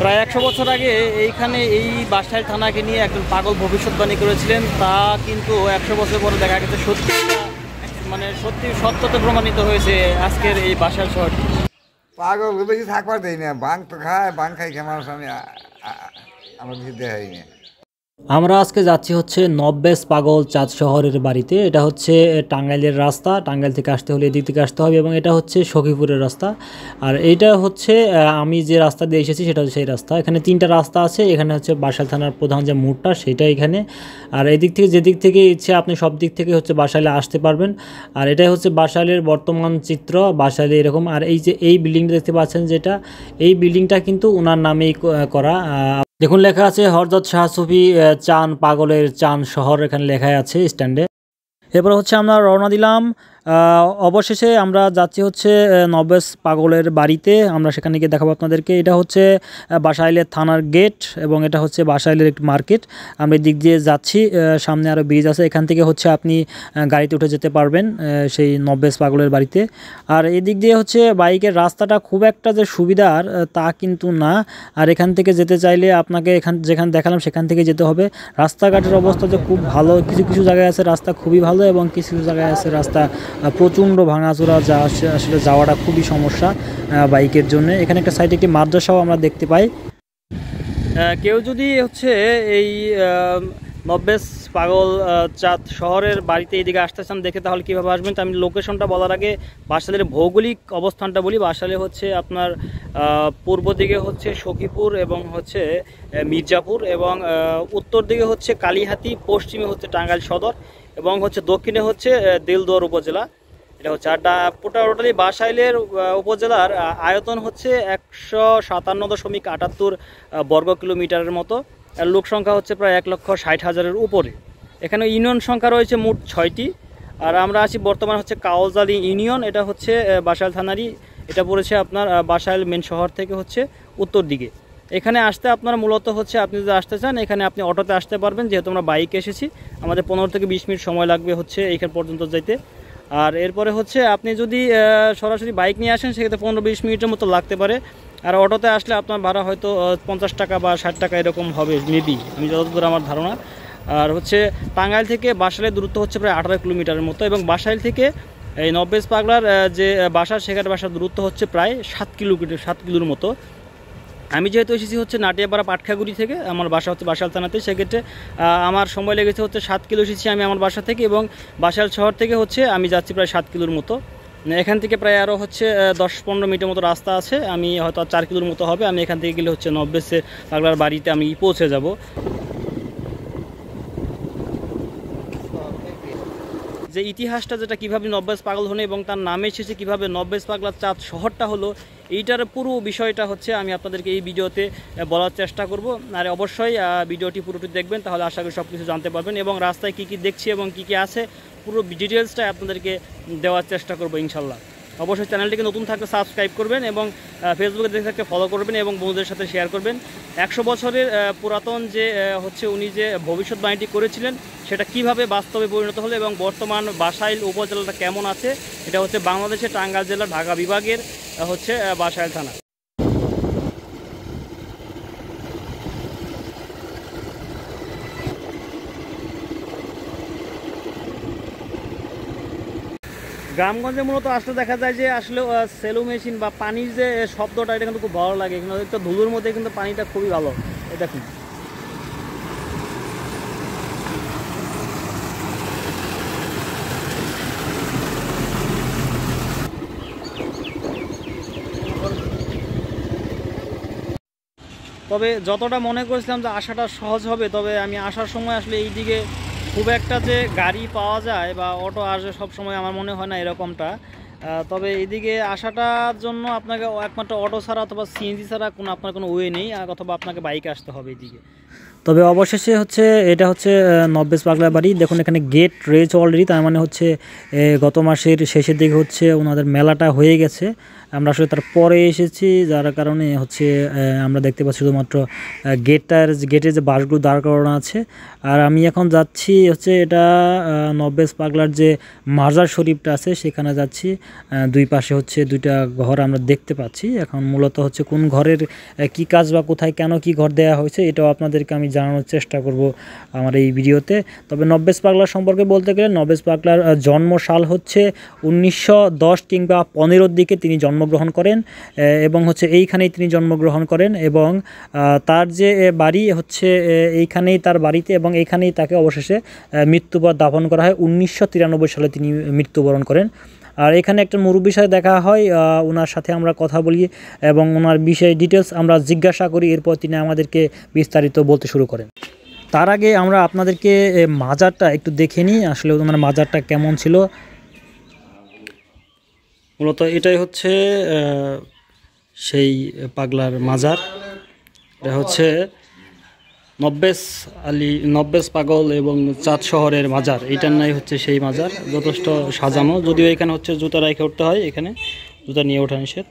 প্রায় ১০০ বছর আগে এইখানে এই বাসাইল থানাকে নিয়ে একজন পাগল ভবিষ্যৎবাণী করেছিলেন, তা কিন্তু ১০০ বছর পরে দেখা গেছে সত্যি, মানে সত্যি সত্যতে প্রমাণিত হয়েছে আজকের এই বাসাইল শহরটি। পাগল বেশি থাকবার দেয় না, বাং তো খায়, বাং খাই খেয়ে মানুষ আমরা বেশি দেখাই না। আমরা আজকে যাচ্ছি হচ্ছে নব্বেস পাগল চাঁদ শহরের বাড়িতে। এটা হচ্ছে টাঙ্গাইলের রাস্তা, টাঙ্গাইল থেকে আসতে হলে এদিক থেকে আসতে হবে, এবং এটা হচ্ছে সখীপুরের রাস্তা। আর এইটা হচ্ছে আমি যে রাস্তা দিয়ে এসেছি সেটা হচ্ছে সেই রাস্তা। এখানে 3টা রাস্তা আছে। এখানে হচ্ছে বাসাইল থানার প্রধান যে মোড়টা সেটা এখানে, আর এদিক থেকে যেদিক থেকে ইচ্ছে আপনি সব দিক থেকে হচ্ছে বাসাইলে আসতে পারবেন। আর এটাই হচ্ছে বাসাইলের বর্তমান চিত্র, বাসাইলে এরকম। আর এই যে এই বিল্ডিংটা দেখতে পাচ্ছেন যেটা, এই বিল্ডিংটা কিন্তু ওনার নামেই করা। দেখুন লেখা আছে হযরত শাহ সুফি চান পাগলের চান শহর, এখানে লেখা আছে স্ট্যান্ডে। এরপর হচ্ছে আমরা রওনা দিলাম। অবশেষে আমরা যাচ্ছি হচ্ছে নব্বেস পাগলের বাড়িতে। আমরা সেখানে গিয়ে দেখাবো আপনাদেরকে। এটা হচ্ছে বাসাইলের থানার গেট, এবং এটা হচ্ছে বাসাইলের একটি মার্কেট। আমরা এই দিক দিয়ে যাচ্ছি, সামনে আরও ব্রিজ আছে, এখান থেকে হচ্ছে আপনি গাড়িতে উঠে যেতে পারবেন সেই নব্বেস পাগলের বাড়িতে। আর এই দিক দিয়ে হচ্ছে বাইকের রাস্তাটা খুব একটা যে সুবিধার তা কিন্তু না। আর এখান থেকে যেতে চাইলে আপনাকে যেখানে দেখালাম সেখান থেকে যেতে হবে। রাস্তাঘাটের অবস্থা তো খুব ভালো, কিছু কিছু জায়গায় আছে রাস্তা খুবই ভালো, এবং কিছু কিছু জায়গায় আছে রাস্তা প্রচণ্ড ভাঙাচোরা, যা আসলে যাওয়াটা খুবই সমস্যা বাইকের জন্য। এখানে একটা সাইডে একটি মাদ্রাসাও আমরা দেখতে পাই। কেউ যদি হচ্ছে এই নব্বেস পাগল চাঁদ শহরের বাড়িতে এইদিকে আসতে চান দেখে, তাহলে কীভাবে আসবেন? তো আমি লোকেশনটা বলার আগে বাসাইলের ভৌগোলিক অবস্থানটা বলি। বাসাইলে হচ্ছে আপনার পূর্ব দিকে হচ্ছে সখীপুর এবং হচ্ছে মির্জাপুর, এবং উত্তর দিকে হচ্ছে কালীহাতি, পশ্চিমে হচ্ছে টাঙ্গাইল সদর, এবং হচ্ছে দক্ষিণে হচ্ছে দিলদুয়ার উপজেলা। এটা হচ্ছে আর টোটালি বাসাইলের উপজেলার আয়তন হচ্ছে ১৫৭.৭৮ বর্গ কিলোমিটারের মতো। আর লোক সংখ্যা হচ্ছে প্রায় ১,৬০,০০০-এর উপরে। এখানে ইউনিয়ন সংখ্যা রয়েছে মোট ৬টি। আর আমরা আছি বর্তমানে হচ্ছে কাওয়ালজালি ইউনিয়ন, এটা হচ্ছে বাসাইল থানারই। এটা পড়েছে আপনার বাসাইল মেন শহর থেকে হচ্ছে উত্তর দিকে। এখানে আসতে আপনারা মূলত হচ্ছে, আপনি যদি আসতে চান এখানে আপনি অটোতে আসতে পারবেন, যেহেতু আমরা বাইকে এসেছি। আমাদের ১৫ থেকে ২০ মিনিট সময় লাগবে হচ্ছে এইখান পর্যন্ত যাইতে। আর এরপরে হচ্ছে আপনি যদি সরাসরি বাইক নিয়ে আসেন সেক্ষেত্রে ১৫-২০ মিনিটের মতো লাগতে পারে। আর অটোতে আসলে আপনার ভাড়া হয়তো ৫০ টাকা বা ৬০ টাকা এরকম হবে মেবি, আমি যতদূর আমার ধারণা। আর হচ্ছে টাঙ্গাইল থেকে বাসাইলের দূরত্ব হচ্ছে প্রায় ১৮ কিলোমিটারের মতো, এবং বাসাইল থেকে এই নব্বেস পাগলার যে বাসা, সেখানে বাসার দূরত্ব হচ্ছে প্রায় ৭ কিলোর মতো। আমি যেহেতু এসেছি হচ্ছে নাটিয়াপাড়া পাটখাগুড়ি থেকে, আমার বাসা হচ্ছে বাসাইল থানাতে, সেক্ষেত্রে আমার সময় লেগেছে হচ্ছে ৭ কিলো এসেছি আমি আমার বাসা থেকে, এবং বাসাইল শহর থেকে হচ্ছে আমি যাচ্ছি প্রায় ৭ কিলোর মতো। এখান থেকে প্রায় আরও হচ্ছে ১০-১৫ মিনিটের মতো রাস্তা আছে। আমি হয়তো ৪ কিলোর মতো হবে। আমি এখান থেকে গেলে হচ্ছে নব্বেসে পাগলার বাড়িতে আমি পৌঁছে যাব। যে ইতিহাসটা, যেটা কীভাবে নব্বেস পাগল হলো এবং তার নামে এসেছে কীভাবে নব্বেস পাগলার চাঁদ শহরটা হলো, এইটার পুরো বিষয়টা হচ্ছে আমি আপনাদেরকে এই ভিডিওতে বলার চেষ্টা করব। আর অবশ্যই ভিডিওটি পুরোটি দেখবেন, তাহলে আশা করি সব কিছু জানতে পারবেন, এবং রাস্তায় কী কী দেখছি এবং কী কী আছে পুরো ডিটেলসটাই আপনাদেরকে দেওয়ার চেষ্টা করব ইনশাল্লাহ। অবশ্যই চ্যানেলটিকে নতুন থাকলে সাবস্ক্রাইব করবেন, এবং ফেসবুকে দেখে থাকলে ফলো করবেন, এবং বন্ধুদের সাথে শেয়ার করবেন। ১০০ বছরের পুরাতন যে হচ্ছে উনি যে ভবিষ্যৎবাণীটি করেছিলেন সেটা কিভাবে বাস্তবে পরিণত হলো, এবং বর্তমান বাসাইল উপজেলাটা কেমন আছে। এটা হচ্ছে বাংলাদেশের টাঙ্গাইল জেলার ঢাকা বিভাগের হচ্ছে বাসাইল থানা। গ্রামগঞ্জে মূলত আসলে দেখা যায় যে আসলে সেলো মেশিন বা পানির যে শব্দটা, এটা কিন্তু খুব ভালো লাগে। কিন্তু একটা ধুলোর মধ্যে কিন্তু পানিটা খুবই ভালো। এই দেখুন, তবে যতটা মনে করেছিলাম যে আসাটা সহজ হবে, তবে আমি আসার সময় আসলে এই দিকে খুব একটা যে গাড়ি পাওয়া যায় বা অটো আসবে সব সময় আমার মনে হয় না এরকমটা। তবে এইদিকে আসাটার জন্য আপনাকে একমাত্র অটো ছাড়া অথবা সিএনজি ছাড়া আপনার কোনো ওয়ে নেই, অথবা আপনাকে বাইকে আসতে হবে এইদিকে। তবে অবশেষে হচ্ছে এটা হচ্ছে নব্বেস পাগলার বাড়ি। দেখুন এখানে গেট রয়েছে অলরেডি, তার মানে হচ্ছে গত মাসের শেষের দিকে হচ্ছে ওনাদের মেলাটা হয়ে গেছে। আমরা আসলে তার পরে এসেছি, যার কারণে হচ্ছে আমরা দেখতে পাচ্ছি শুধুমাত্র গেটের যে বাসগুলো দাঁড় করানো আছে। আর আমি এখন যাচ্ছি হচ্ছে এটা নব্বেস পাগলার যে মাজার শরীফটা আছে সেখানে যাচ্ছি। দুই পাশে হচ্ছে দুইটা ঘর আমরা দেখতে পাচ্ছি। এখন মূলত হচ্ছে কোন ঘরের কি কাজ বা কোথায় কেন কি ঘর দেওয়া হয়েছে এটাও আপনাদেরকে আমি জানানোর চেষ্টা করব আমার এই ভিডিওতে। তবে নব্বেস পাগলা সম্পর্কে বলতে গেলে নব্বেস পাগলার জন্মসাল হচ্ছে 1910 কিংবা 15-র দিকে তিনি জন্মগ্রহণ করেন এবং হচ্ছে এইখানেই তিনি জন্মগ্রহণ করেন এবং তার যে বাড়ি হচ্ছে এইখানেই তার বাড়িতে এবং এইখানেই তাকে অবশেষে মৃত্যুপর দাফন করা হয়। 1993 সালে তিনি মৃত্যুবরণ করেন। আর এখানে একটা মুরব্বির সাথে দেখা হয়, ওনার সাথে আমরা কথা বলি এবং ওনার বিষয়ে ডিটেলস আমরা জিজ্ঞাসা করি, এরপর তিনি আমাদেরকে বিস্তারিত বলতে শুরু করেন। তার আগে আমরা আপনাদেরকে মাজারটা একটু দেখে নিই, আসলে ওনার মাজারটা কেমন ছিল। মূলত এটাই হচ্ছে সেই পাগলার মাজার। এটা হচ্ছে নব্বেস পাগল এবং চাঁদ শহরের মাজার, এইটার নাই হচ্ছে সেই মাজার। যথেষ্ট সাজানো, যদিও এখানে হচ্ছে জুতা রেখে উঠতে হয়, এখানে জুতা নিয়ে ওঠা নিষেধ।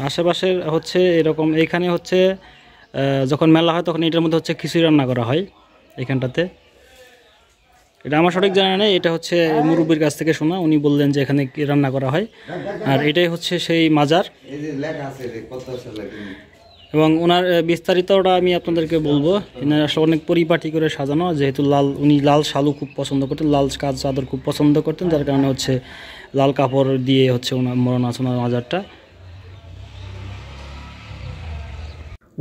আশেপাশের হচ্ছে এরকম, এইখানে হচ্ছে যখন মেলা হয় তখন এটার মধ্যে হচ্ছে খিচুড়ি রান্না করা হয় এখানটাতে। এটা আমার সঠিক জানা নেই, এটা হচ্ছে মুরব্বির কাছ থেকে শোনা, উনি বললেন যে এখানে রান্না করা হয়। আর এটাই হচ্ছে সেই মাজার এবং ওনার বিস্তারিতটা আমি আপনাদেরকে বলবো। এনার আসলে অনেক পরিপাটি করে সাজানো, যেহেতু উনি লাল শালু খুব পছন্দ করতেন, লাল কাজ চাদর খুব পছন্দ করতেন, যার কারণে হচ্ছে লাল কাপড় দিয়ে হচ্ছে ওনার মরণ আছে ওনার মাজারটা।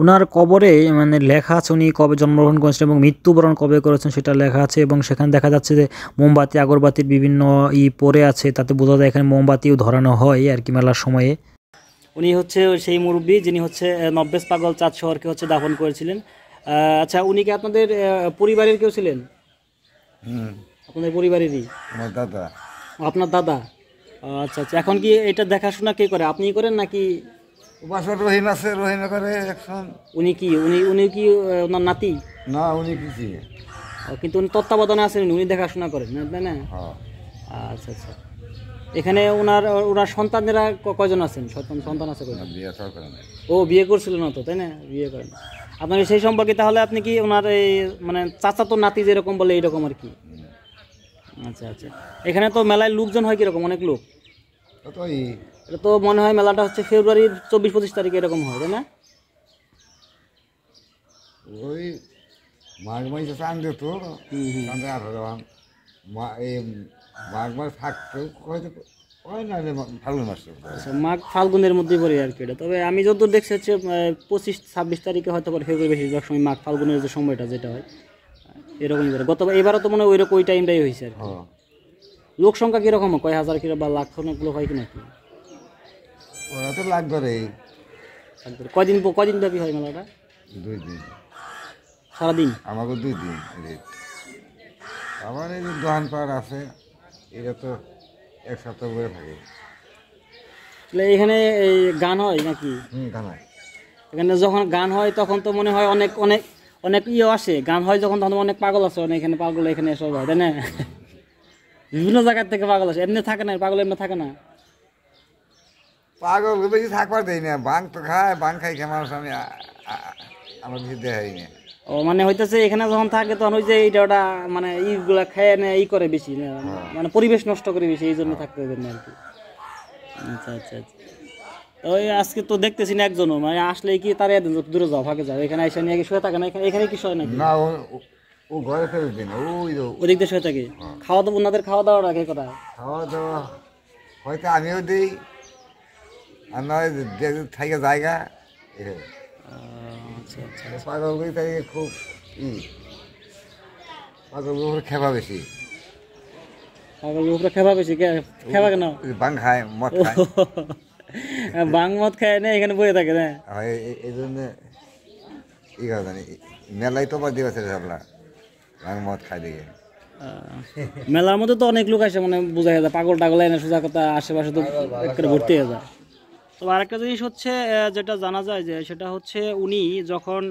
ওনার কবরে মানে লেখা আছে উনি কবে জন্মগ্রহণ করেছেন এবং মৃত্যুবরণ কবে করেছেন সেটা লেখা আছে এবং সেখানে দেখা যাচ্ছে যে মোমবাতি আগরবাতির বিভিন্ন পড়ে আছে, তাতে বোঝা যায় এখানে মোমবাতিও ধরানো হয় আর কি মেলার সময়ে। উনি হচ্ছে সেই মুরব্বী যিনি হচ্ছে নব্বেস পাগল চাঁদ শহরকে হচ্ছে দাফন করেছিলেন। আচ্ছা, উনি কি আপনাদের পরিবারের কেউ ছিলেন? আপনাদের পরিবারেরই? আমার দাদা। আপনার দাদা? আচ্ছা আচ্ছা। এখন কি এটা দেখাশোনা কে করে, আপনিই করেন নাকি? বাসার রহিম আছে, রহিমে করে এখন। উনি কি ওনার নাতি? না, উনি কিছু কিন্তু উনি তত্ত্বাবধানে আছেন, উনি দেখাশোনা করেন না, তাই না? আচ্ছা আচ্ছা। এখানে ওনার সন্তানেরা কয়জন আছেন? সন্তান আছে কয়জন? ও বিয়ে করছিল না তো, তাই না? বিয়ে করেন। আপনার সেই সম্পর্কে তাহলে আপনি কি ওনার এই মানে চাচাতো নাতি যেরকম বলে এইরকম আর কি? আচ্ছা আচ্ছা। এখানে তো মেলায় লোকজন হয় কিরকম? অনেক লোক? এটা তো মনে হয় মেলাটা হচ্ছে ফেব্রুয়ারির 24-25 তারিখে এরকম হয়, তাই না? ওই মাঘ মাসে চান দিত, চাঁদে 18 এই মাঘ মাস থাকতেও হয়তো হয় না, ফাল্গুন মাস। আচ্ছা, মাঘ ফাল্গুনের মধ্যেই পড়ে আর কি এটা। তবে আমি যতদূর দেখছি হচ্ছে 25-26 তারিখে হয়তো পরে ফেব্রুয়ারি, বেশিরভাগ সময় মাঘ ফাল্গুনের যে সময়টা যেটা হয় এরকমই করে। এবারও তো মনে হয় ওই টাইমটাই হয়েছে আর কি। লোক সংখ্যা কিরকম, কয় হাজার কিরকম বা লাখ লোক হয় কি নাকি? ওরা তো লাখ ধরে। কয়দিন ব্যাপী হয় মেলাটা? 2 দিন। সারাদিন? আমাকে 2 দিন। আবার এই যে দোকান পাড় আছে, এটা তো 1 সপ্তাহ ধরে থাকে। এখানে এই গান হয় নাকি? গান হয়। এখানে যখন গান হয় তখন তো মনে হয় অনেক অনেক অনেক আসে। গান হয় যখন তখন অনেক পাগল আছে, অনেক এখানে পাগল এখানে এসব হয়, তাই না? বিভিন্ন জায়গার থেকে পাগল আসে, এমনি থাকে না পাগল, এমনি থাকে না। পাগল বেশি থাকবার দেয় না, বাং তো খায়, বাং খাই খেয়ে মানুষ আমি আমার বেশি দেখাই না। ও মানে হইতেছে এখানে যখন থাকে তখন ওই যে এইটা ওটা মানে ইগুলা খেয়ে নেয়, করে বেশি না, মানে পরিবেশ নষ্ট করে বেশি, এই জন্য থাকতে হবে না আর কি। আচ্ছা আচ্ছা আচ্ছা। ওই আজকে তো দেখতেছি না একজনও, মানে আসলে কি তার দূরে যাও, ফাঁকে যাও, এখানে এসে নিয়ে শুয়ে থাকে না? এখানে কি শুয়ে নাকি? না, ও ঘরে ফেরত দিন, ওই দিক দিয়ে শুয়ে থাকে। খাওয়া দাওয়া ওনাদের খাওয়া দাওয়া রাখে কোথায়? খাওয়া দাওয়া হয়তো আমিও দিই, আর নয় থাকে জায়গা। আচ্ছা আচ্ছা। পাগলগুলি থেকে খুব পাগলগুলো খেপা বেশি। পাগলের উপরে খেপা বেশি? খেপা কেন? বাং খায়, মদ খায়। বাং মদ খায় না, এখানে বয়ে থাকে না? এই জন্য জানি মেলাই তো দিয়ে আছে ভাবলা, বাং মদ খাই দিকে। মেলার মধ্যে তো অনেক লোক আসে, মানে বোঝা যায় পাগল টাগল এনে সোজা কথা, আশেপাশে তো ভর্তি হয়ে যায়। তো আরেকটা জিনিস হচ্ছে যেটা জানা যায় যে সেটা হচ্ছে উনি যখন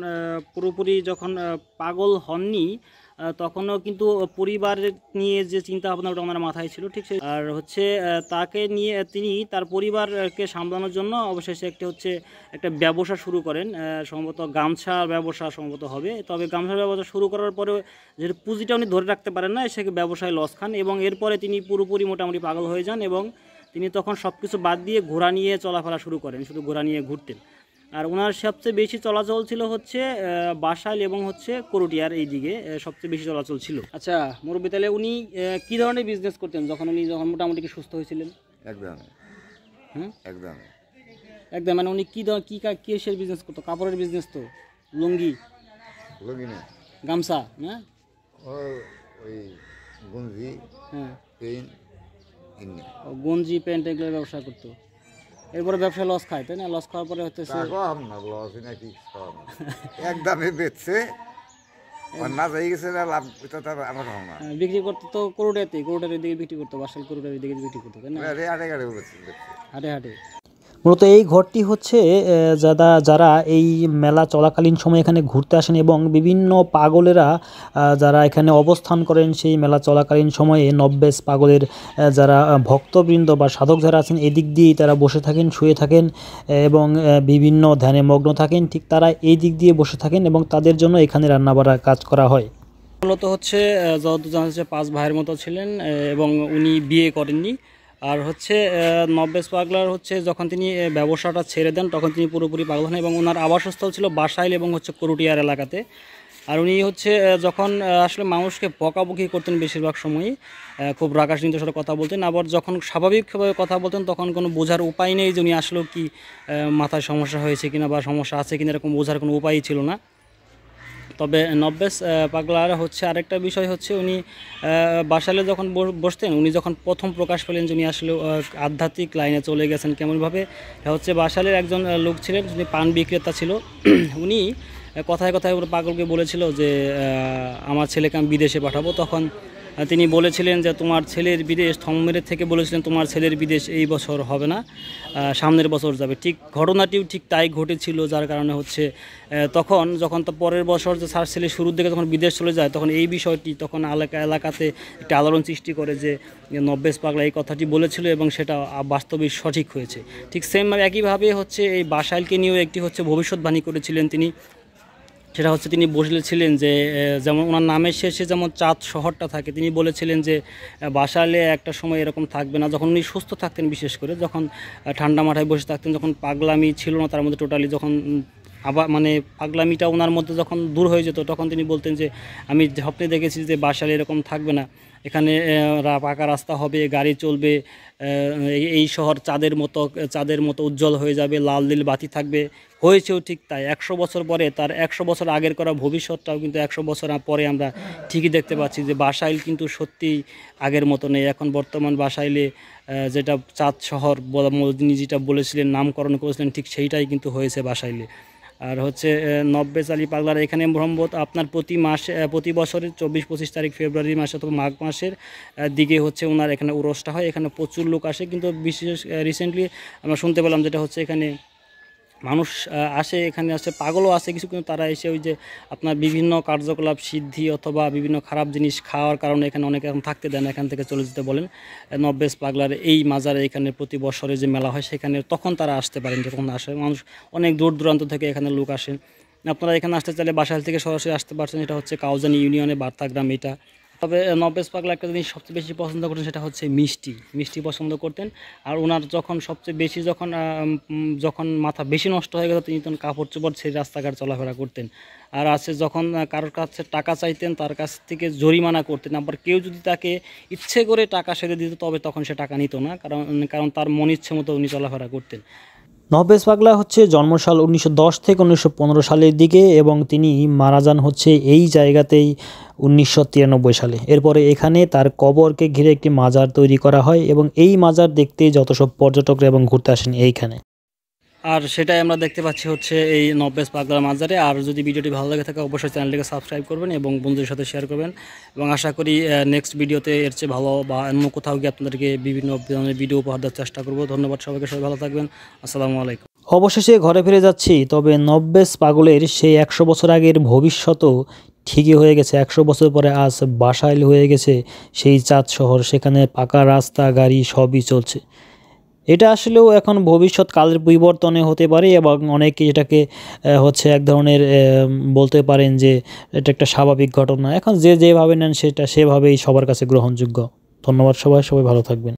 পুরোপুরি যখন পাগল হননি, তখনও কিন্তু পরিবার নিয়ে যে চিন্তা ভাবনা ওটা ওনার মাথায় ছিল, ঠিক সেই। আর হচ্ছে তাকে নিয়ে তিনি তার পরিবারকে সামলানোর জন্য অবশেষে একটা ব্যবসা শুরু করেন, সম্ভবত গামছা ব্যবসা সম্ভবত হবে। তবে গামছা ব্যবসা শুরু করার পরে যে পুঁজিটা উনি ধরে রাখতে পারেন না, সে ব্যবসায় লস খান এবং এরপরে তিনি পুরোপুরি মোটামুটি পাগল হয়ে যান এবং তিনি তখন সব কিছু বাদ দিয়ে ঘোড়া নিয়ে চলাফেরা শুরু করেন, শুধু ঘোড়া নিয়ে ঘুরতেন। আর ওনার সবচেয়ে বেশি চলাচল ছিল হচ্ছে বাসাইল এবং হচ্ছে করটিয়ার এই দিকে সবচেয়ে বেশি চলাচল ছিল। আচ্ছা মুরব্বী, তাহলে উনি কী ধরনের বিজনেস করতেন যখন মোটামুটি সুস্থ হয়েছিলেন? একদম একদম একদম মানে উনি কিসের বিজনেস করতো? কাপড়ের বিজনেস তো, লুঙ্গি না গামছা না, ওই গঞ্জি, হ্যাঁ পেন, গঞ্জি প্যান্ট এগুলোর ব্যবসা করতো। এরপরে ব্যবসা লস খায়, তাই না? লস খাওয়ার পরে হচ্ছে একদমে বেচছে, না যাই গেছে লাভ আমার না বিক্রি করতো তো করোটার দিকে বিক্রি করতো, বাসাল করোটার দিকে বিক্রি করতো, তাই না? হাটে হাটে। মূলত এই ঘরটি হচ্ছে যারা এই মেলা চলাকালীন সময় এখানে ঘুরতে আসেন এবং বিভিন্ন পাগলেরা যারা এখানে অবস্থান করেন, সেই মেলা চলাকালীন সময়ে নব্বেস পাগলের যারা ভক্তবৃন্দ বা সাধক যারা আছেন এদিক দিয়েই তারা বসে থাকেন, শুয়ে থাকেন এবং বিভিন্ন ধ্যানে মগ্ন থাকেন। ঠিক তারা এই দিক দিয়ে বসে থাকেন এবং তাদের জন্য এখানে রান্নাবাড়া কাজ করা হয়। মূলত হচ্ছে যত জানা যাচ্ছে 5 ভাইয়ের মতো ছিলেন এবং উনি বিয়ে করেননি। আর হচ্ছে নব্বেস পাগলার হচ্ছে যখন তিনি ব্যবসাটা ছেড়ে দেন তখন তিনি পুরোপুরি পাগল হন এবং ওনার আবাসস্থল ছিল বাসাইল এবং হচ্ছে করটিয়ার এলাকাতে। আর উনি হচ্ছে যখন আসলে মানুষকে বকাবকি করতেন বেশিরভাগ সময়ই, খুব রাগান্বিত সাথে কথা বলতেন। আবার যখন স্বাভাবিকভাবে কথা বলতেন তখন কোনো বোঝার উপায় নেই যে উনি আসলেও কি মাথায় সমস্যা হয়েছে কিনা বা সমস্যা আছে কিনা, এরকম বোঝার কোনো উপায়ই ছিল না। তবে নব্বেস পাগলার হচ্ছে আরেকটা বিষয় হচ্ছে উনি বাসালে যখন বসতেন, উনি যখন প্রথম প্রকাশ পেলেন যে উনি আসলে আধ্যাত্মিক লাইনে চলে গেছেন কেমনভাবে, হচ্ছে বাসালের একজন লোক ছিলেন, যিনি পান বিক্রেতা ছিল। উনি কথায় কথায় পাগলকে বলেছিল যে আমার ছেলেকে আমি বিদেশে পাঠাবো। তখন তিনি বলেছিলেন যে তোমার ছেলের বিদেশ, থমের থেকে বলেছিলেন তোমার ছেলের বিদেশ এই বছর হবে না, সামনের বছর যাবে। ঠিক ঘটনাটিও ঠিক তাই ঘটেছিল, যার কারণে হচ্ছে যখন তো পরের বছর যে স্যার ছেলে শুরুর দিকে যখন বিদেশ চলে যায় তখন এই বিষয়টি তখন এলাকাতে একটা আলোড়ন সৃষ্টি করে যে নব্বেস পাগলা এই কথাটি বলেছিল এবং সেটা বাস্তবে সঠিক হয়েছে। ঠিক সেম একইভাবে হচ্ছে এই বাসাইলকে নিয়েও একটি হচ্ছে ভবিষ্যৎবাণী করেছিলেন তিনি। সেটা হচ্ছে তিনি বলেছিলেন যে যেমন ওনার নামের শেষে যেমন চাঁদ শহরটা থাকে, তিনি বলেছিলেন যে বাসালে একটা সময় এরকম থাকবে না। যখন উনি সুস্থ থাকতেন, বিশেষ করে যখন ঠান্ডা মাথায় বসে থাকতেন, যখন পাগলামি ছিল না তার মধ্যে টোটালি, যখন আবার মানে পাগলামিটা ওনার মধ্যে যখন দূর হয়ে যেত তখন তিনি বলতেন যে আমি স্বপ্নে দেখেছি যে বাসালে এরকম থাকবে না, এখানে পাকা রাস্তা হবে, গাড়ি চলবে, এই শহর চাঁদের মতো উজ্জ্বল হয়ে যাবে, লাল নীল বাতি থাকবে। হয়েছেও ঠিক তাই। 100 বছর পরে তার 100 বছর আগের করা ভবিষ্যৎটাও কিন্তু 100 বছর পরে আমরা ঠিকই দেখতে পাচ্ছি যে বাসাইল কিন্তু সত্যিই আগের মতো নেই। এখন বর্তমান বাসাইলে যেটা চাঁদ শহর তিনি যেটা বলেছিলেন, নামকরণ করেছিলেন, ঠিক সেইটাই কিন্তু হয়েছে বাসাইলে। আর হচ্ছে নব্বেস আলী পাগলার এখানে সম্ভবত আপনার প্রতি বছরের 24-25 তারিখ ফেব্রুয়ারি মাসে অথবা মাঘ মাসের দিকে হচ্ছে ওনার এখানে উরসটা হয়। এখানে প্রচুর লোক আসে, কিন্তু বিশেষ রিসেন্টলি আমরা শুনতে পেলাম যেটা হচ্ছে এখানে মানুষ আসে, এখানে আসে পাগলও আসে কিছু, কিন্তু তারা এসে ওই যে আপনার বিভিন্ন কার্যকলাপ সিদ্ধি অথবা বিভিন্ন খারাপ জিনিস খাওয়ার কারণে এখানে অনেকে এখন থাকতে দেন, এখান থেকে চলে যেতে বলেন। নব্বেস পাগলার এই মাজারে এখানে প্রতি বছরে যে মেলা হয় সেখানে তখন তারা আসতে পারেন, যখন আসে মানুষ অনেক দূর দূরান্ত থেকে এখানে লোক আসেন। আপনারা এখানে আসতে চাইলে বাসাইল থেকে সরাসরি আসতে পারছেন। এটা হচ্ছে কাউজানি ইউনিয়নে বার্তা গ্রাম এটা। তবে নব্বেস পাগলা একটা জিনিস সবচেয়ে বেশি পছন্দ করতেন, সেটা হচ্ছে মিষ্টি পছন্দ করতেন। আর ওনার যখন সবচেয়ে বেশি যখন মাথা বেশি নষ্ট হয়ে গেল তিনি তখন কাপড় চোপড় ছেড়ে রাস্তাঘাট চলাফেরা করতেন। আর আছে যখন কারোর কাছে টাকা চাইতেন তার কাছ থেকে জরিমানা করতেন। আবার কেউ যদি তাকে ইচ্ছে করে টাকা সেরে দিত তবে তখন সে টাকা নিত না, কারণ তার মন ইচ্ছে মতো উনি চলাফেরা করতেন। নব্বেস পাগলা হচ্ছে জন্মসাল 1910 থেকে 1915 সালের দিকে এবং তিনি মারা যান হচ্ছে এই জায়গাতেই 1993 সালে। এরপরে এখানে তার কবরকে ঘিরে একটি মাজার তৈরি করা হয় এবং এই মাজার দেখতে যত সব পর্যটকরা এবং ঘুরতে আসেন এইখানে। আর সেটাই আমরা দেখতে পাচ্ছি হচ্ছে এই নব্বেস পাগলার মাজারে। আর যদি ভিডিওটি ভালো লাগে থাকে অবশ্যই চ্যানেলটিকে সাবস্ক্রাইব করবেন এবং বন্ধুদের সাথে শেয়ার করবেন এবং আশা করি নেক্সট ভিডিওতে এর চেয়ে ভালো বা অন্য কোথাও গিয়ে আপনাদেরকে বিভিন্ন ধরনের ভিডিও উপহার দেওয়ার চেষ্টা করব। ধন্যবাদ সবাইকে, সবাই ভালো থাকবেন। আসসালামু আলাইকুম। অবশেষে ঘরে ফিরে যাচ্ছি, তবে নব্বেস পাগলের সেই 100 বছর আগের ভবিষ্যৎও ঠিকই হয়ে গেছে। 100 বছর পরে আজ বাসাইল হয়ে গেছে সেই চাঁদ শহর, সেখানে পাকা রাস্তা, গাড়ি সবই চলছে। এটা আসলেও এখন ভবিষ্যৎ কালের বিবর্তনে হতে পারে, এবং অনেকে এটাকে হচ্ছে এক ধরনের বলতে পারেন যে এটা একটা স্বাভাবিক ঘটনা। এখন যে যেভাবে নেন সেটা সেভাবেই সবার কাছে গ্রহণযোগ্য। ধন্যবাদ সবাই, সবাই ভালো থাকবেন।